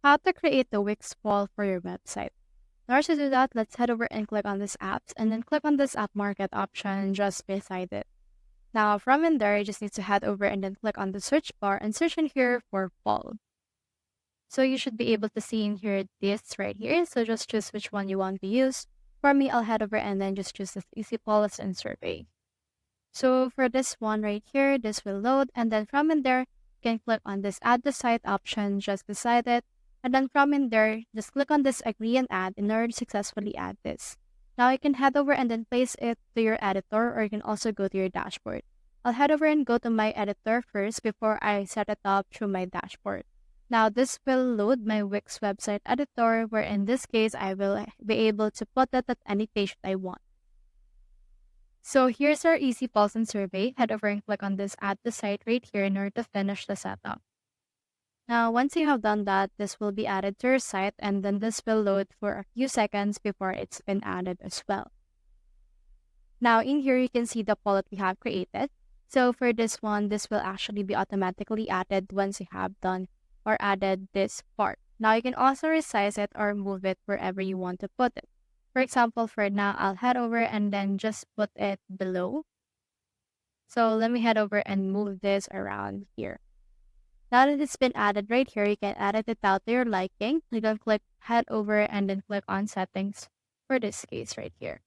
How to create the Wix wall for your website. In order to do that, let's head over and click on this apps and then click on this app market option just beside it. Now from in there, you just need to head over and then click on the search bar and search in here for wall. So you should be able to see in here this right here. So just choose which one you want to use. For me, I'll head over and then just choose this easy policy and survey. So for this one right here, this will load, and then from in there, you can click on this add to site option just beside it. And then from in there, just click on this agree and add in order to successfully add this. Now you can head over and then place it to your editor, or you can also go to your dashboard. I'll head over and go to my editor first before I set it up through my dashboard. Now this will load my Wix website editor, where in this case, I will be able to put it at any page that I want. So here's our easy pulse and survey. Head over and click on this add to site right here in order to finish the setup. Now, once you have done that, this will be added to your site, and then this will load for a few seconds before it's been added as well. Now, in here, you can see the poll that we have created. So for this one, this will actually be automatically added once you have done or added this part. Now, you can also resize it or move it wherever you want to put it. For example, for now, I'll head over and then just put it below. So let me head over and move this around here. Now that it's been added right here, you can edit it out to your liking. You can click head over and then click on settings for this case right here.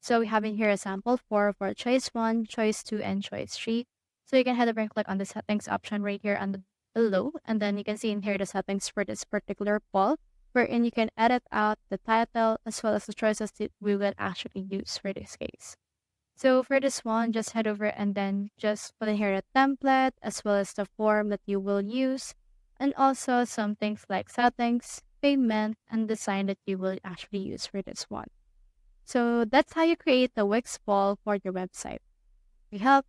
So we have in here a sample for choice 1, choice 2, and choice 3. So you can head over and click on the settings option right here on the below, and then you can see in here the settings for this particular poll, wherein you can edit out the title as well as the choices that we will actually use for this case. So for this one, just head over and then just put in here a template as well as the form that you will use, and also some things like settings, payment, and design that you will actually use for this one. So that's how you create the Wix wall for your website. We help.